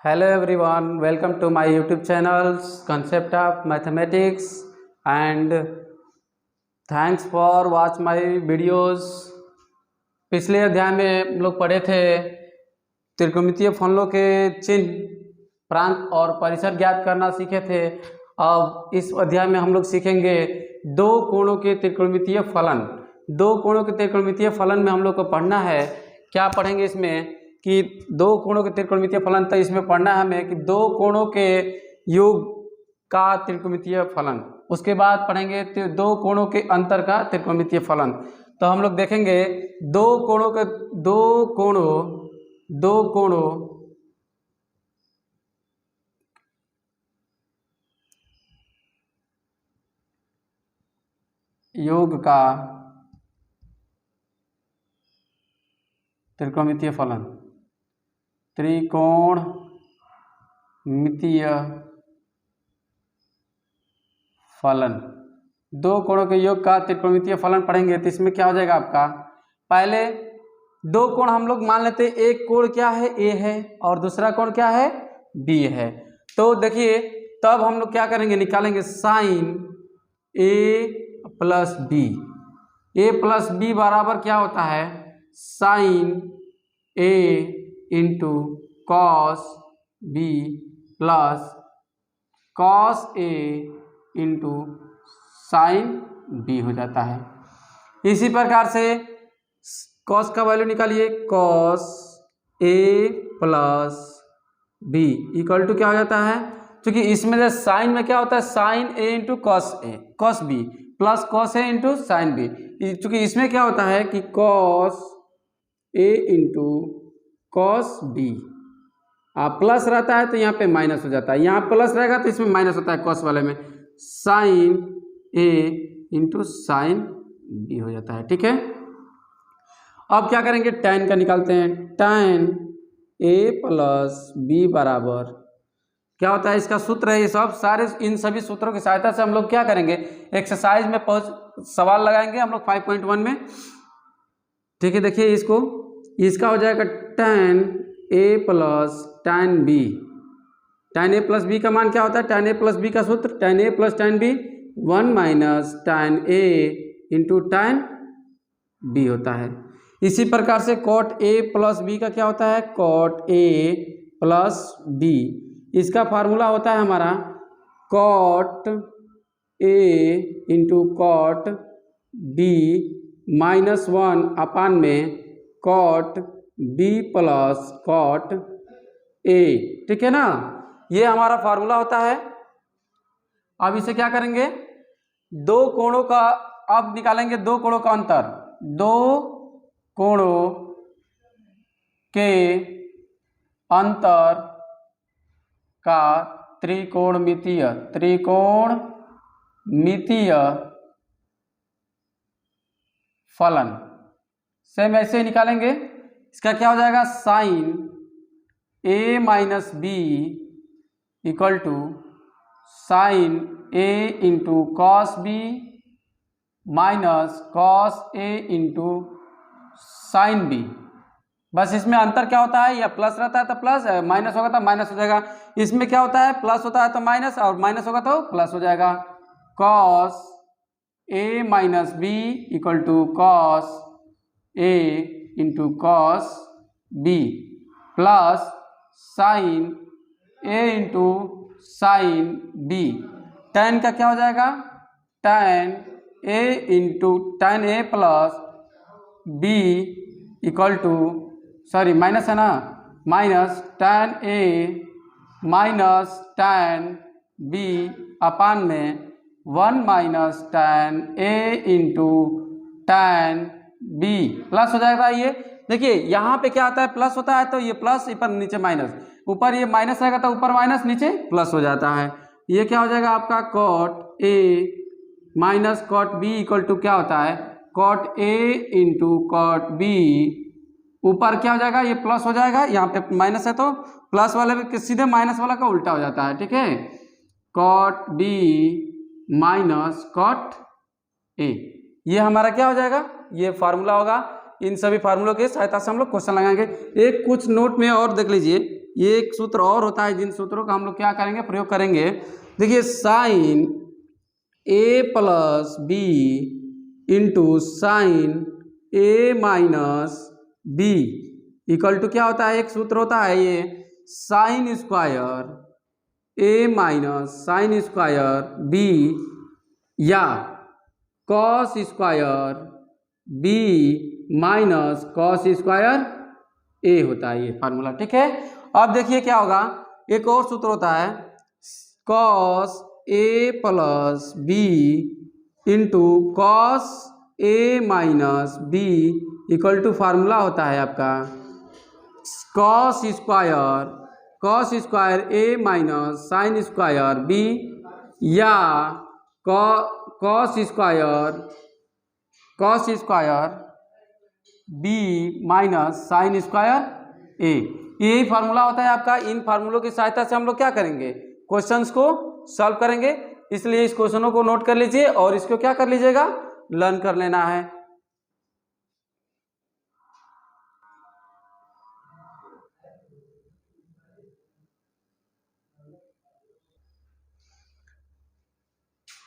Hello everyone, welcome to my YouTube channel's Concept of Mathematics and thanks for watch my videos। पिछले अध्याय में हम लोग पढ़े थे त्रिकोणमितीय फलनों के चिन्ह, प्रांत और परिसर ज्ञात करना सीखे थे। अब इस अध्याय में हम लोग सीखेंगे दो कोणों के त्रिकोणमितीय फलन। दो कोणों के त्रिकोणमितीय फलन में हम लोग को पढ़ना है, क्या पढ़ेंगे इसमें कि दो कोणों के त्रिकोणमितीय फलन। तो इसमें पढ़ना है हमें कि दो कोणों के योग का त्रिकोणमितीय फलन। उसके बाद पढ़ेंगे दो कोणों के अंतर का त्रिकोणमितीय फलन। तो हम लोग देखेंगे दो कोणों योग का त्रिकोणमितीय फलन। त्रिकोणमितीय फलन, दो कोणों के योग का त्रिकोणमितीय फलन पढ़ेंगे। तो इसमें क्या हो जाएगा आपका, पहले दो कोण हम लोग मान लेते हैं, एक कोण क्या है ए है और दूसरा कोण क्या है बी है। तो देखिए तब हम लोग क्या करेंगे, निकालेंगे sine A plus B. A plus B बराबर क्या होता है, sine A into cos B plus cos A into sine B हो जाता है। इसी प्रकार से कॉस का वैल्यू निकालिए, cos A plus B equal to क्या हो जाता है, क्योंकि इसमें साइन में क्या होता है, sine A into cos A cos B plus cos A into sine B. क्योंकि इसमें क्या होता है कि cos A into cos B plus रहता है तो यहाँ पे माइनस हो जाता है, यहाँ प्लस रहेगा तो इसमें माइनस होता है कॉस वाले में, sign A into sine B हो जाता है। ठीक है, अब क्या करेंगे, tan का निकालते हैं। tan ए प्लस बी बराबर क्या होता है, इसका सूत्र है ये सब सारे, इन सभी सूत्रों की सहायता से हम लोग क्या करेंगे, एक्सरसाइज में सवाल लगाएंगे हम लोग 5.1 में। ठीक है, देखिए इसका हो जाएगा tan A plus tan B. tan A plus B का मान क्या होता है, tan ए प्लस बी का सूत्र tan A plus tan B 1 minus tan A into tan B होता है। इसी प्रकार से cot ए प्लस बी का क्या होता है, cot ए प्लस बी। इसका फार्मूला होता है हमारा cot A into cot B minus 1 अपान में cot बी प्लस cot ए। ठीक है ना, ये हमारा फार्मूला होता है। अब इसे क्या करेंगे, दो कोणों का अब निकालेंगे, दो कोणों का अंतर, दो कोणों के अंतर का त्रिकोणमितीय फलन। सेम ऐसे ही निकालेंगे। इसका क्या हो जाएगा, sine A minus B equal to sine A into cos B minus cos A into sine B. बस इसमें अंतर क्या होता है, या प्लस रहता है तो प्लस, माइनस होगा तो माइनस हो जाएगा। इसमें क्या होता है, प्लस होता है तो माइनस और माइनस होगा तो प्लस हो जाएगा। Cos A minus B equal to cos A into cos B plus sine A into sine B. tan का क्या हो जाएगा, tan A into tan A plus B equal to, sorry minus है ना, minus tan A minus tan B upon में 1 minus tan A into tan B plus हो जाएगा। ये देखिए यहाँ पे क्या आता है, प्लस होता है तो ये प्लस, ऊपर नीचे माइनस, ऊपर ये माइनस रहेगा तो ऊपर माइनस नीचे प्लस हो जाता है। ये क्या हो जाएगा आपका, cot A minus cot B equal to क्या होता है, cot A into cot B. ऊपर क्या हो जाएगा, ये प्लस हो जाएगा, यहाँ पे माइनस है तो प्लस वाले में सीधे माइनस वाला का उल्टा हो जाता है। ठीक है, cot बी माइनस cot ए, ये हमारा क्या हो जाएगा, ये फार्मूला होगा। इन सभी फार्मूलों की सहायता से हम लोग क्वेश्चन लगाएंगे। एक कुछ नोट में और देख लीजिए, ये एक सूत्र और होता है, जिन सूत्रों का हम लोग क्या करेंगे, प्रयोग करेंगे। देखिए sine A plus B into sine A minus B equal to क्या होता है, एक सूत्र होता है ये sine square A minus sine square B या cos square B minus cos square A होता है ये फार्मूला, ठीक है। अब देखिए क्या होगा, एक और सूत्र होता है cos A plus B into cos A minus B equal to formula होता है आपका cos square A minus sine square B या cos square B minus sine square A, यही फार्मूला होता है आपका। इन फार्मूलों की सहायता से हम लोग क्या करेंगे, क्वेश्चंस को सॉल्व करेंगे। इसलिए इस क्वेश्चनों को नोट कर लीजिए और इसको क्या कर लीजिएगा, लर्न कर लेना है।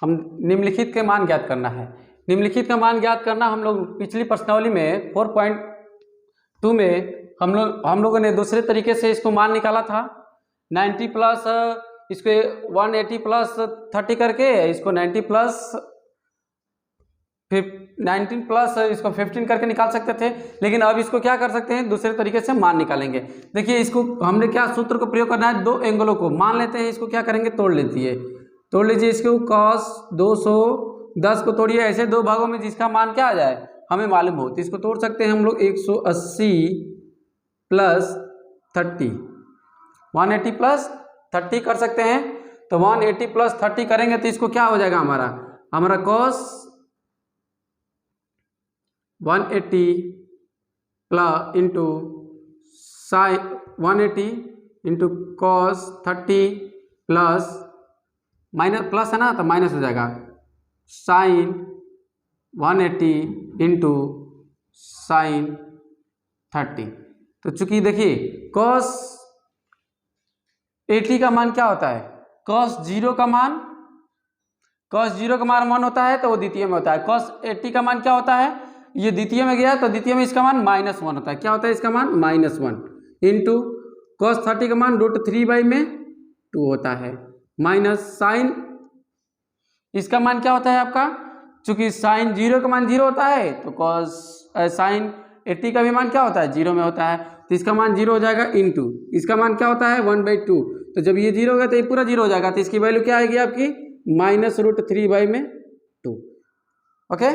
हम निम्नलिखित के मान ज्ञात करना है। निम्नलिखित का मान ज्ञात करना हम लोग पिछली प्रश्नावली में 4.2 में हम लोगों ने दूसरे तरीके से इसको मान निकाला था। 90 प्लस इसको 180 प्लस 30 करके इसको 19 प्लस इसको 15 करके निकाल सकते थे, लेकिन अब इसको क्या कर सकते हैं, दूसरे तरीके से मान निकालेंगे। देखिए इसको हमने क्या सूत्र को प्रयोग करना है, दो एंगलों को मान लेते हैं, इसको क्या करेंगे, तोड़ लीजिए इसको cos 210 को तोड़िए ऐसे दो भागों में जिसका मान क्या आ जाए हमें मालूम हो, तो इसको तोड़ सकते हैं हम लोग 180 प्लस 30 180 प्लस 30 कर सकते हैं। तो 180 प्लस 30 करेंगे तो इसको क्या हो जाएगा, हमारा cos 180 plus into sine 180 into cos 30 plus minus plus है ना तो माइनस हो जाएगा साइन 180 इंटू साइन 30। तो चूंकि देखिए cos 80 का मान क्या होता है, cos 0 का मान 1 होता है तो वो द्वितीय में होता है। cos 80 का मान क्या होता है, ये द्वितीय में गया तो द्वितीय में इसका मान -1 होता है। क्या होता है इसका मान -1 इंटू cos 30 का मान √3 में 2 होता है माइनस साइन इसका मान क्या होता है आपका, चूंकि साइन 0 का मान 0 होता है तो cos साइन 80 का भी मान क्या होता है 0 में होता है, तो इसका मान 0 हो जाएगा इंटू इसका मान क्या होता है 1/2। तो जब ये 0 होगा तो ये पूरा 0 हो जाएगा, तो इसकी वैल्यू क्या आएगी आपकी -√3 में 2। ओके,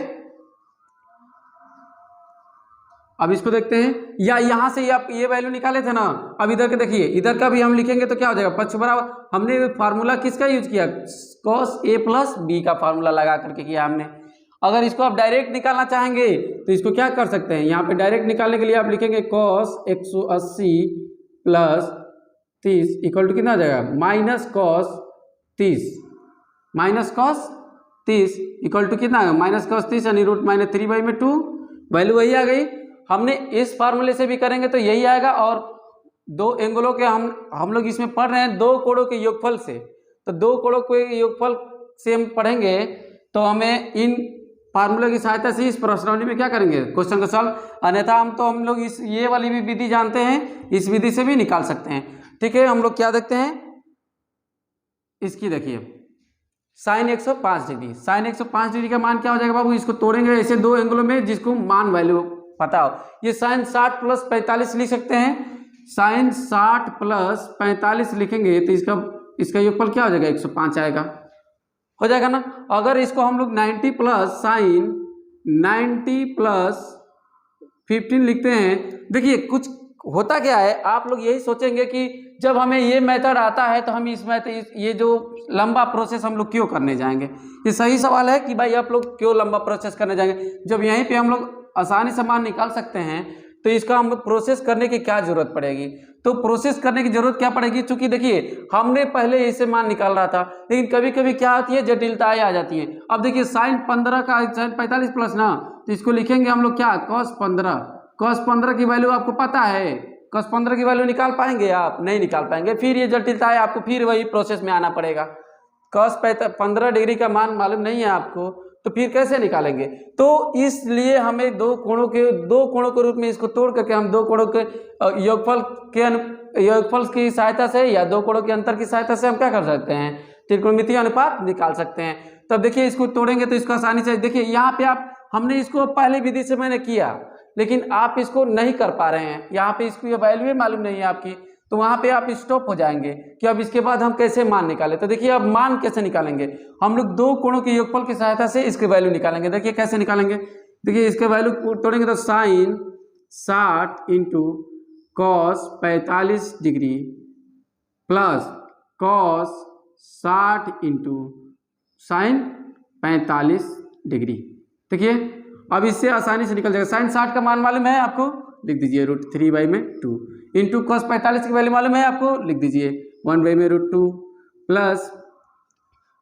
अब इसको देखते हैं, या यहाँ से आप ये वैल्यू निकाले थे ना, अब इधर के देखिए, इधर का भी हम लिखेंगे तो क्या हो जाएगा, पक्ष बराबर। हमने फार्मूला किसका यूज किया, cos a प्लस बी का फार्मूला लगा करके किया हमने। अगर इसको आप डायरेक्ट निकालना चाहेंगे तो इसको क्या कर सकते हैं, यहाँ पे डायरेक्ट निकालने के लिए आप लिखेंगे cos 180 प्लस 30 इक्वल टू कितना आ जाएगा -cos 30 इक्वल टू कितना -cos 30 यानी √-3 में 2, वैल्यू वही आ गई। हमने इस फार्मूले से भी करेंगे तो यही आएगा, और दो एंगलों के हम लोग इसमें पढ़ रहे हैं दो कोणों के योगफल से, तो दो कोणों के योगफल से हम पढ़ेंगे तो हमें इन फार्मूले की सहायता से इस प्रश्नावली में क्या करेंगे, क्वेश्चन को सॉल्व। अन्यथा हम लोग ये वाली भी विधि जानते हैं, इस विधि से भी निकाल सकते हैं। ठीक है, हम लोग क्या देखते हैं, इसकी देखिए साइन 105 डिग्री, साइन 105 डिग्री का मान क्या हो जाएगा बाबू, इसको तोड़ेंगे ऐसे दो एंगलों में जिसको मान वैल्यू पता हो। ये साइन 60 प्लस 45 लिख सकते हैं, साइन 60 प्लस 45 लिखेंगे तो इसका योगफल क्या हो जाएगा 105 आएगा, हो जाएगा ना। अगर इसको हम लोग 90 प्लस साइन 90 प्लस 15 लिखते हैं, देखिए कुछ होता क्या है, आप लोग यही सोचेंगे कि जब हमें ये मेथड आता है तो हम ये जो लंबा प्रोसेस हम लोग क्यों करने जाएंगे। ये सही सवाल है कि भाई आप लोग क्यों लंबा प्रोसेस करने जाएंगे, जब यहीं पे हम लोग आसानी से मान निकाल सकते हैं तो इसका हम प्रोसेस करने की क्या जरूरत पड़ेगी। तो प्रोसेस करने की जरूरत क्या पड़ेगी, चूंकि देखिए हमने पहले इसे मान निकाल रहा था, लेकिन कभी कभी क्या आती है, जटिलताएं आ जाती हैं। अब देखिए साइन 15 का साइन 45 प्लस ना, तो इसको लिखेंगे हम लोग क्या cos 15 की वैल्यू आपको पता है cos 15 की वैल्यू निकाल पाएंगे आप? नहीं निकाल पाएंगे। फिर ये जटिलता है, आपको फिर वही प्रोसेस में आना पड़ेगा। cos 15 डिग्री का मान मालूम नहीं है आपको, तो फिर कैसे निकालेंगे? तो इसलिए हमें दो कोणों के रूप में इसको तोड़ करके हम दो कोणों के योगफल की सहायता से या दो कोणों के अंतर की सहायता से हम क्या कर सकते हैं? त्रिकोणमितीय अनुपात निकाल सकते हैं। तब देखिए इसको तोड़ेंगे तो इसको आसानी से देखिए यहाँ पे हमने इसको पहले विधि से मैंने किया, लेकिन आप इसको नहीं कर पा रहे हैं। यहाँ पे इसको ये वैल्यू मालूम नहीं है आपकी, तो वहाँ पे आप स्टॉप हो जाएंगे कि अब इसके बाद हम कैसे मान निकालें। तो देखिए अब मान कैसे निकालेंगे, हम लोग दो कोणों के योगफल की सहायता से इसकी वैल्यू निकालेंगे। देखिए कैसे निकालेंगे, देखिए इसके वैल्यू तोड़ेंगे तो sine 60 into cos 45 degree plus cos 60 into sine 45 degree. देखिए अब इससे आसानी से निकल जाएगा। साइन 60 का मान मालूम है आपको, लिख दीजिए √3/2 इंटू कॉस 45 की वैल्यू मालूम है आपको, लिख दीजिए 1/√2 प्लस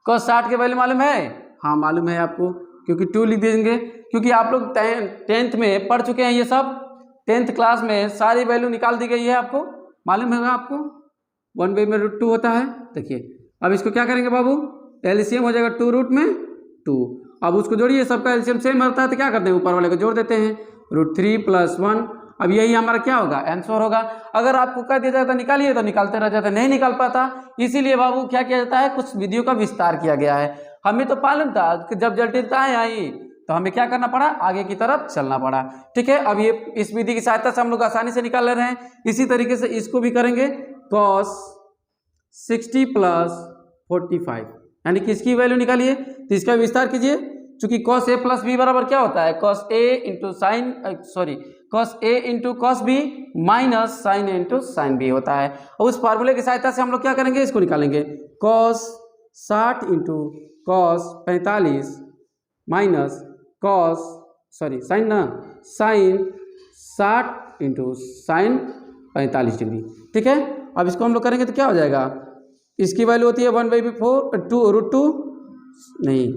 कॉस 60 की वैल्यू मालूम है, हाँ मालूम है आपको, क्योंकि 2 लिख देंगे, क्योंकि आप लोग 10th में पढ़ चुके हैं ये सब। 10th क्लास में सारी वैल्यू निकाल दी गई है, आपको मालूम है आपको 1/√2 होता है। देखिए अब इसको क्या करेंगे बाबू, एलसीएम हो जाएगा 2√2। अब उसको जोड़िए, सबका एलसीएम सेम होता है तो क्या करते हैं, ऊपर वाले को जोड़ देते हैं, √3 + 1। अब यही हमारा क्या होगा, आंसर होगा। अगर आपको कह दिया जाता निकालिए तो निकालते रह जाते, नहीं निकाल पाता। इसीलिए बाबू क्या किया जाता है, कुछ विधियों का विस्तार किया गया है। हमें तो मालूम था कि जब जटिलताएं आई तो हमें क्या करना पड़ा, आगे की तरफ चलना पड़ा। ठीक है, अब ये इस विधि की सहायता से हम लोग आसानी से निकाल ले रहे हैं। इसी तरीके से इसको भी करेंगे, cos 60 + 45, यानी कि इसकी वैल्यू निकालिए तो इसका विस्तार कीजिए। चूंकि cos a + b बराबर क्या होता है, cos a into cos b minus sin a into sin b होता है। और उस फार्मूले की सहायता से हम लोग क्या करेंगे, इसको निकालेंगे, cos 60 into cos 45 minus sin 60 into sin 45 degree. ठीक है, अब इसको हम लोग करेंगे तो क्या हो जाएगा, इसकी वैल्यू होती है 1/2 नहीं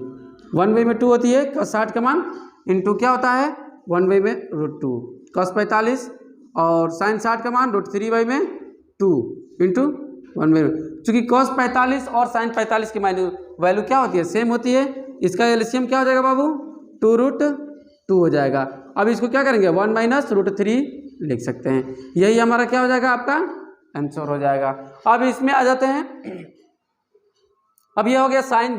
1/2 होती है cos 60 का मान, इंटू क्या होता है 1/√2 cos 45 और sin 60 का मान √3/2 इंटू 1/2। चूँकि cos 45 और sin 45 की वैल्यू क्या होती है, सेम होती है। इसका एलसीएम क्या हो जाएगा बाबू, 2√2 हो जाएगा। अब इसको क्या करेंगे, 1 - √3 लिख सकते हैं। यही हमारा क्या हो जाएगा, आपका आंसर हो जाएगा। अब इसमें आ जाते हैं, अब यह हो गया sin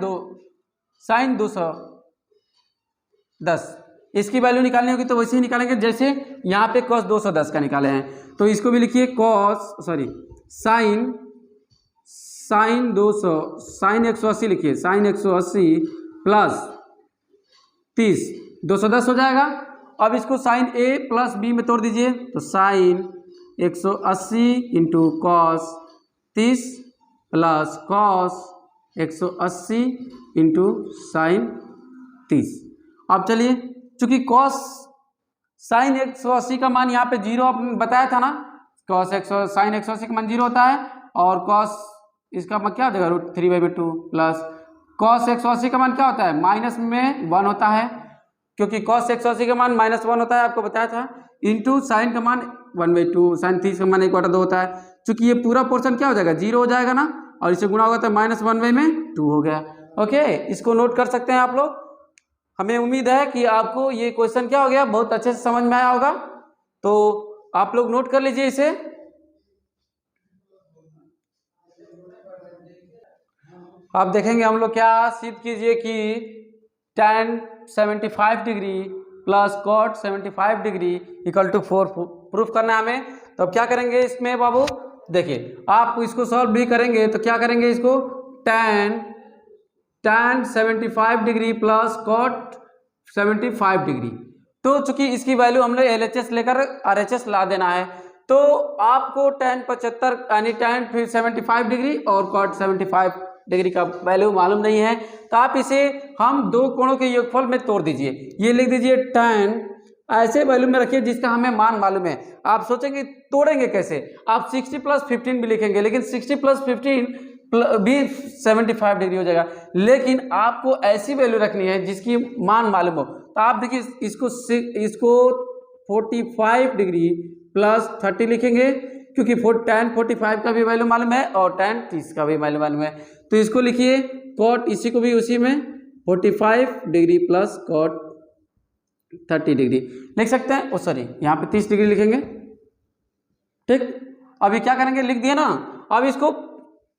210। इसकी वैल्यू निकालनी होगी तो वैसे ही निकालेंगे जैसे यहाँ पे cos 210 का निकाले हैं। तो इसको भी लिखिए sin 180 लिखिए, sin 180 + 30 210 हो जाएगा। अब इसको sin a + b में तोड़ दीजिए तो sin 180 into cos 30 plus cos 180 into sin 30। अब चलिए, चूंकि sin 180 का मान यहाँ पे 0 बताया था ना, sin 180 का मान 0 होता है, और cos इसका मान क्या हो जाएगा √3/2 प्लस cos 180 का मान क्या होता है, माइनस में 1 होता है, क्योंकि cos 180 का मान -1 होता है, आपको बताया था, इंटू साइन का मान 1/2, sin 30 का मान 1/2 होता है। चूंकि ये पूरा पोर्शन क्या हो जाएगा, 0 हो जाएगा ना, और इसे गुणा होगा तो -1/2 हो गया। ओके, इसको नोट कर सकते हैं आप लोग। हमें उम्मीद है कि आपको ये क्वेश्चन क्या हो गया, बहुत अच्छे से समझ में आया होगा। तो आप लोग नोट कर लीजिए इसे। अब देखेंगे हम लोग क्या सिद्ध कीजिए कि tan 75 degree plus cot 75 degree = 4 proof करना है हमें। तो अब क्या करेंगे इसमें बाबू, देखिए आप इसको सॉल्व भी करेंगे तो क्या करेंगे, इसको tan 75 degree plus cot 75 degree. तो चूंकि इसकी वैल्यू हमने LHS लेकर RHS ला देना है, तो आपको tan 75 यानी tan 75 डिग्री और cot 75 डिग्री का वैल्यू मालूम नहीं है, तो आप इसे हम दो कोणों के योगफल में तोड़ दीजिए। ये लिख दीजिए tan, ऐसे वैल्यू में रखिए जिसका हमें मान मालूम है। आप सोचेंगे तोड़ेंगे कैसे, आप 60 + 15 भी लिखेंगे, लेकिन 60 + 15 भी 75 डिग्री हो जाएगा, लेकिन आपको ऐसी वैल्यू रखनी है जिसकी मान मालूम हो। तो आप देखिए इसको 45 डिग्री प्लस 30 लिखेंगे, क्योंकि tan 45 का भी वैल्यू मालूम है और tan 30 का भी वैल्यू मालूम है। तो इसको लिखिए cot, इसी को भी उसी में 45 डिग्री प्लस cot 30 डिग्री लिख सकते हैं। सॉरी, यहाँ पे 30 डिग्री लिखेंगे। ठीक, अभी क्या करेंगे, लिख दिए ना। अब इसको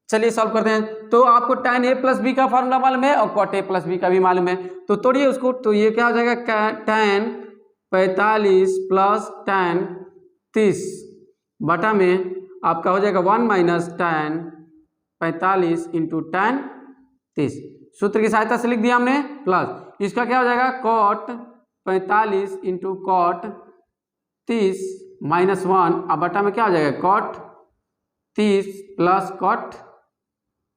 चलिए सॉल्व करते हैं। तो आपको tan a प्लस बी का फार्मूला मालूम है और cot a प्लस बी का भी मालूम है, तो तोड़िए उसको। तो ये क्या हो जाएगा, tan 45 प्लस tan 30 बटा में आपका हो जाएगा 1 माइनस tan 45 इंटू tan 30। सूत्र की सहायता से लिख दिया हमने, प्लस इसका क्या हो जाएगा, cot 45 इंटू cot 30 माइनस 1, अब बटा में क्या हो जाएगा, cot 30 प्लस cot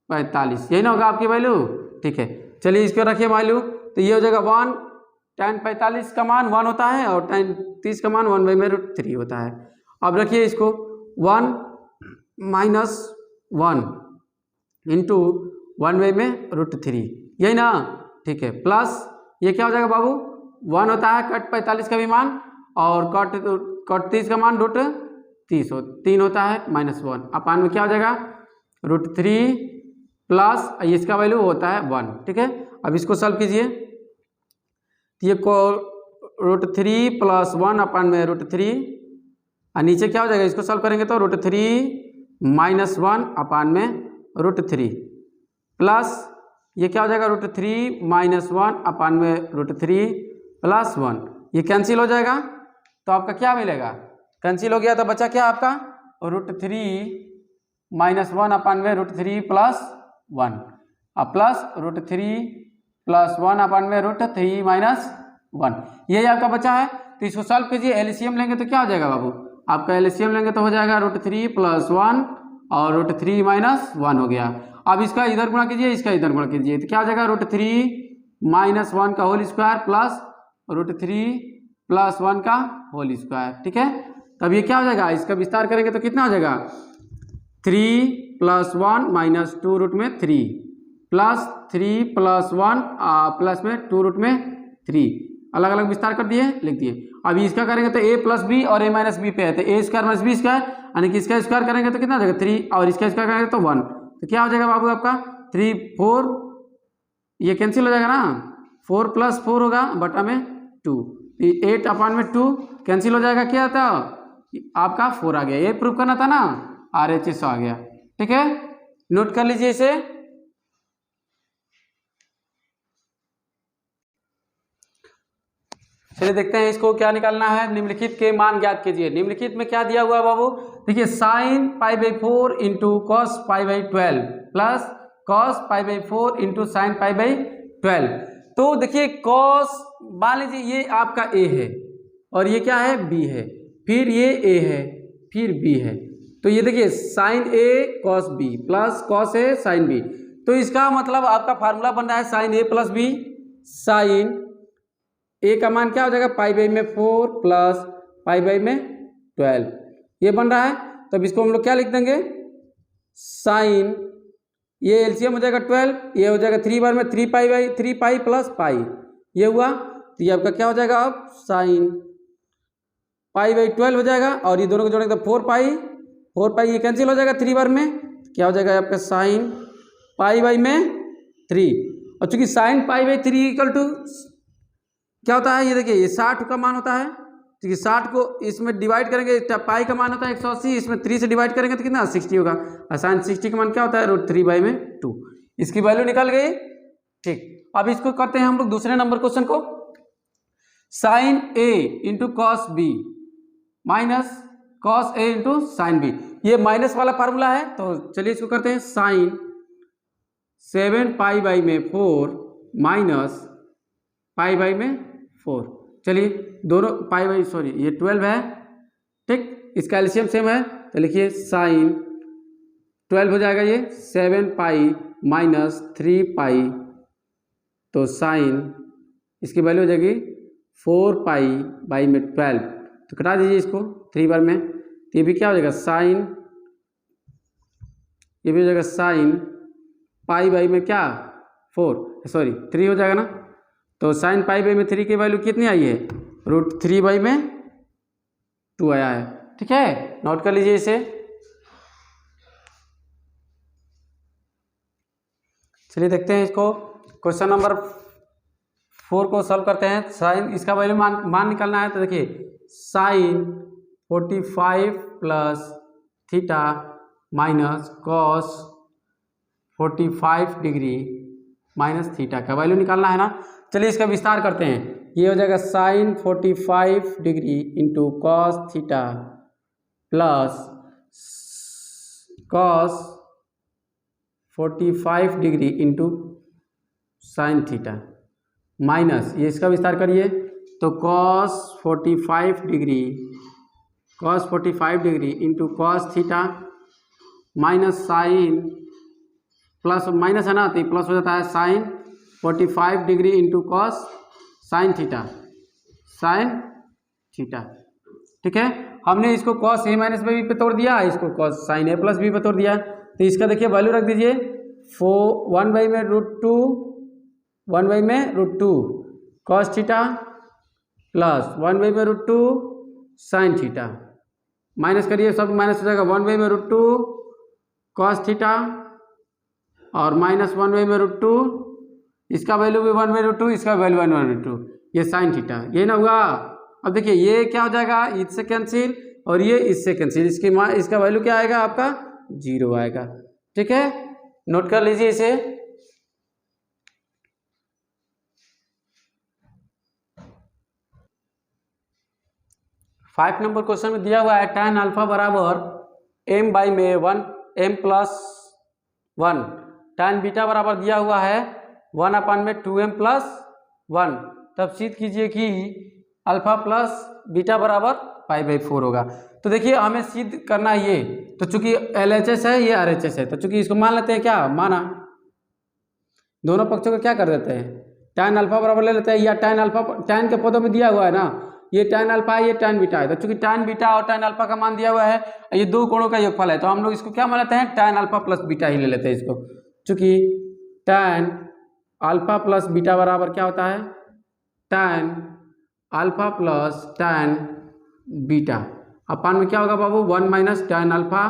45। यही ना होगा आपकी वैल्यू। ठीक है, चलिए इसको रखिए वैल्यू। तो ये हो जाएगा 1, tan 45 का मान 1 होता है और tan 30 का मान 1/√3 होता है। अब रखिए इसको 1 माइनस 1 इंटू 1/√3, यही ना। ठीक है, प्लस ये क्या हो जाएगा बाबू, 1 होता है कट 45 का भी मान और कट 30 का मान √3 होता है माइनस 1, अपान में क्या हो जाएगा √3 प्लस इसका वैल्यू होता है 1। ठीक है, अब इसको सॉल्व कीजिए। ये को √3 प्लस 1 अपान में √3 और नीचे क्या हो जाएगा, इसको सॉल्व करेंगे तो √3 माइनस 1 अपान में √3 प्लस ये क्या हो जाएगा, √3 माइनस 1 अपान में √3 प्लस 1, ये कैंसिल हो जाएगा। तो आपका क्या मिलेगा, कैंसिल हो गया तो बचा क्या आपका, √3 माइनस 1 अपान में √3 प्लस 1 अब प्लस √3 प्लस 1 अपान में √3 माइनस 1, यही आपका बचा है। तो इसको सॉल्व कीजिए, एलसीएम लेंगे तो क्या हो जाएगा बाबू, आपका एलसीएम लेंगे तो हो जाएगा √3 प्लस 1 और √3 माइनस 1 हो गया। अब इसका इधर गुणा कीजिए, इसका इधर गुणा कीजिए, तो क्या हो जाएगा, √3 माइनस 1 का होल स्क्वायर प्लस √3 प्लस 1 का होल स्क्वायर। ठीक है, तब ये क्या हो जाएगा, इसका विस्तार करेंगे तो कितना हो जाएगा, 3 प्लस 1 माइनस 2 रूट में 3 प्लस 3 प्लस 1 प्लस में 2 रूट में 3, अलग अलग विस्तार कर दिए, लिख दिए। अभी इसका करेंगे तो a प्लस बी और a माइनस बी पे है, तो a square minus B square, यानी कि इसका स्क्वायर करेंगे तो कितना हो जाएगा 3 और इसका स्क्वायर करेंगे तो 1, तो क्या हो जाएगा बाबू आपका 3 4, ये कैंसिल हो जाएगा ना, 4 प्लस 4 होगा बटा में 2, 8 अपान में 2 कैंसिल हो जाएगा, क्या था आपका 4 आ गया। ये प्रूव करना था ना, RHS आ गया। ठीक है, नोट कर लीजिए इसे। चलिए देखते हैं इसको क्या निकालना है। निम्नलिखित के मान ज्ञात कीजिए। निम्नलिखित में क्या दिया हुआ है बाबू, देखिए sin π/4 into cos π/12 plus cos π/4 into sin π/12। तो देखिए cos, मान लीजिए ये आपका a है और ये क्या है b है, फिर ये a है फिर b है, तो ये देखिए sin a cos b plus cos a sin b, तो इसका मतलब आपका फार्मूला बन रहा है sin a plus b, sin a का मान क्या हो जाएगा π/4 प्लस π/12, ये बन रहा है। तब इसको हम लोग क्या लिख देंगे, साइन, ये एलसीएम हो जाएगा 12, ये हो जाएगा 3 बार में 3 पाई प्लस पाई, ये हुआ। तो ये आपका क्या हो जाएगा, अब साइन π/12 हो जाएगा और ये दोनों को जोड़ेंगे तो 4 पाई ये कैंसिल हो जाएगा 3 बार में, क्या हो जाएगा आपका साइन π/3, और चूंकि साइन π/3 इक्वल टू क्या होता है, ये देखिए ये 60 का मान होता है, क्योंकि 60 को इसमें डिवाइड करेंगे, पाई का मान होता है 180, इसमें 3 से डिवाइड करेंगे तो कितना 60 होगा, और साइन 60 का मान क्या होता है √3/2, इसकी वैल्यू निकल गई। ठीक, अब इसको करते हैं हम लोग दूसरे नंबर क्वेश्चन को, sine a into cos B minus cos a into sine B, ये माइनस वाला फार्मूला है। तो चलिए इसको करते हैं, साइन 7π/4 माइनस π/4, चलिए दोनों ये 12 है, ठीक, इसका एलसीएम सेम है, तो लिखिए साइन 12 हो जाएगा ये 7π माइनस 3π, तो साइन इसकी वैल्यू हो जाएगी 4π/12, तो कटा दीजिए इसको 3 बार में, तो ये भी क्या हो जाएगा साइन, ये भी हो जाएगा साइन π/3 हो जाएगा ना, तो साइन π/3 की वैल्यू कितनी आई है √3/2, 2 आया है। ठीक है, नोट कर लीजिए इसे। चलिए देखते हैं इसको, क्वेश्चन नंबर 4 को सॉल्व करते हैं। साइन इसका वैल्यू मान निकालना है। तो देखिए sine 45 plus theta minus cos 45 degree minus theta का वैल्यू निकालना है ना। चलिए इसका विस्तार करते हैं। ये हो जाएगा sine 45 degree into cos theta plus cos 45 degree into sine theta minus, ये इसका विस्तार करिए तो cos 45 degree into cos theta minus sine, plus minus है ना तो प्लस हो जाता है sine 45 degree into cos sine theta ठीक है। हमने इसको कॉस ए माइनस बी पे तोड़ दिया, इसको cos sine A plus B पे तोड़ दिया। तो इसका देखिए वैल्यू रख दीजिए 1 में root two cos theta plus 1 में root two sine theta, minus करिए सब माइनस हो जाएगा 1 में रूट टू कॉस थीटा और माइनस 1 में रूट टू, इसका वैल्यू भी 1 में रूट टू, इसका वैल्यू 1 में रूट टू, ये साइन थीटा, ये ना हुआ। अब देखिए ये क्या हो जाएगा, इससे कैंसिल और ये इससे कैंसिल, इसका वैल्यू क्या आएगा आपका 0 आएगा। ठीक है, नोट कर लीजिए इसे। फाइव नंबर क्वेश्चन में दिया हुआ है tan अल्फा बराबर m बाई में 1 m प्लस 1, tan बीटा बराबर दिया हुआ है 1 अपान में 2m प्लस 1। तब सिद्ध कीजिए कि अल्फा प्लस बीटा बराबर π/4 होगा। तो देखिए हमें सिद्ध करना है ये, तो चूंकि LHS है ये RHS है, तो चूंकि इसको मान लेते हैं, क्या माना, दोनों पक्षों को क्या कर देते हैं tan अल्फा बराबर ले लेते हैं, या tan अल्फा tan के पदों में दिया हुआ है ना, ये tan अल्फा है ये tan बीटा है, तो चूंकि tan बीटा और tan अल्फा का मान दिया हुआ है, ये दो कोणों का योगफल है, तो हम लोग इसको क्या मान लेते हैं tan अल्फा प्लस बीटा ही ले लेते हैं इसको। चूंकि tan अल्फा प्लस बीटा बराबर क्या होता है tan alpha plus tan beta, upon में क्या होगा बाबू 1 minus tan alpha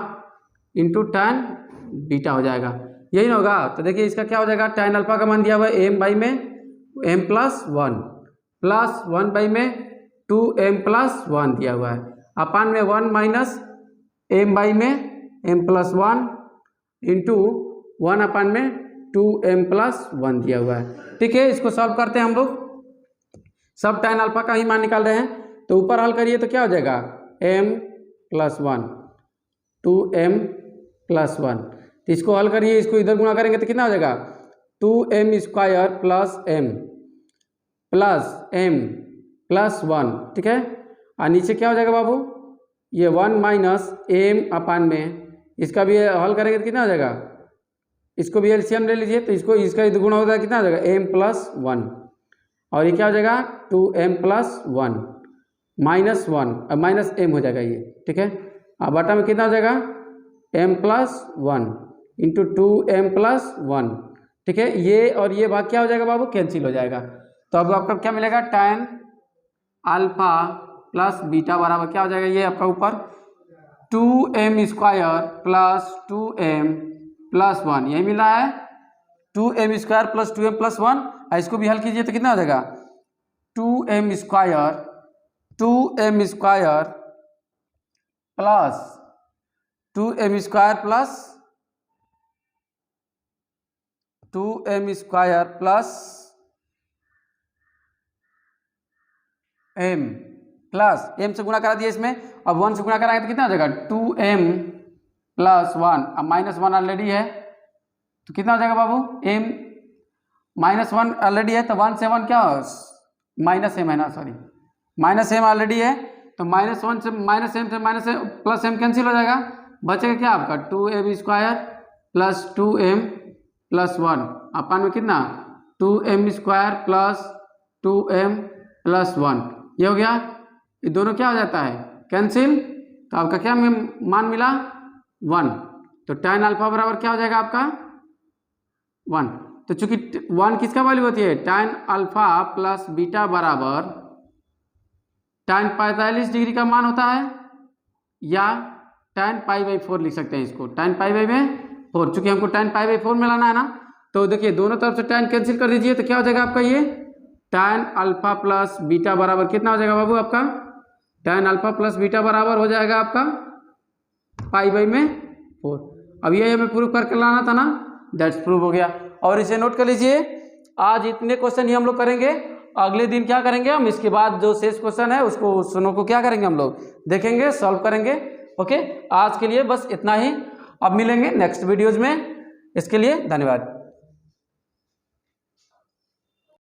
into tan beta हो जाएगा, यही ना होगा। तो देखिए इसका क्या हो जाएगा, tan अल्फा का मान दिया हुआ है m बाई में m प्लस 1 बाई में 2m प्लस 1 दिया हुआ है, अपान में 1 माइनस m बाई में m प्लस 1 इंटू 1 अपान में 2m प्लस 1 दिया हुआ है। ठीक है, इसको सॉल्व करते हैं हम लोग, सब tan अल्फा का ही मान निकाल रहे हैं। तो ऊपर हल करिए तो क्या हो जाएगा m प्लस 1 2m प्लस 1, तो इसको हल करिए, इसको इधर गुणा करेंगे तो कितना हो जाएगा 2m square plus m plus 1। ठीक है, और नीचे क्या हो जाएगा बाबू, ये 1 माइनस m अपान में, इसका भी हल करेंगे तो कितना हो जाएगा, इसको भी एलसीएम ले लीजिए, तो इसका गुणा हो जाएगा कितना हो जाएगा m प्लस 1, और ये क्या हो जाएगा 2m plus 1 minus 1 minus m हो जाएगा ये। ठीक है, अब बटा में कितना हो जाएगा m plus 1 into 2m plus 1। ठीक है, ये और ये भाग क्या हो जाएगा बाबू कैंसिल हो जाएगा, तो अब आपका क्या मिलेगा tan अल्फा प्लस बीटा बराबर क्या हो जाएगा, ये आपका ऊपर 2m square plus 2m plus 1, यही मिला है 2m square plus 2m plus 1। इसको भी हल कीजिए तो कितना हो जाएगा 2m square plus 2m square plus m plus m से गुणा करा दिया इसमें, अब 1 से गुणा कराएंगे तो कितना हो जाएगा 2m प्लस 1, अब माइनस 1 ऑलरेडी है तो कितना हो जाएगा बाबू m माइनस 1 ऑलरेडी है, तो 1 से 1 क्या माइनस m है ना, सॉरी माइनस m ऑलरेडी है, तो माइनस 1 से माइनस m से माइनस प्लस m कैंसिल हो जाएगा, बचेगा क्या आपका 2m square plus 2m plus 1 अपान में कितना 2m square plus 2m plus 1, ये हो गया, ये दोनों क्या हो जाता है कैंसिल, तो आपका क्या मान मिला 1, तो tan अल्फा बराबर क्या हो जाएगा आपका 1। तो चूंकि 1 किसका वैल्यू होती है tan अल्फा प्लस बीटा बराबर tan 45 डिग्री का मान होता है, या tan π/4 लिख सकते हैं इसको, tan π/4, चूंकि हमको tan π/4 में लाना है ना, तो देखिए दोनों तरफ से tan कैंसिल कर दीजिए, तो क्या हो जाएगा आपका ये tan अल्फा प्लस बीटा बराबर कितना हो जाएगा बाबू आपका, tan अल्फा प्लस बीटा बराबर हो जाएगा आपका π/4। अब ये हमें प्रूव करके लाना था ना, दैट्स प्रूव हो गया। और इसे नोट कर लीजिए, आज इतने क्वेश्चन ही हम लोग करेंगे, अगले दिन क्या करेंगे हम, इसके बाद जो शेष क्वेश्चन है उसको सुनो को क्या करेंगे हम लोग देखेंगे, सॉल्व करेंगे। ओके, आज के लिए बस इतना ही, अब मिलेंगे नेक्स्ट वीडियोज में, इसके लिए धन्यवाद।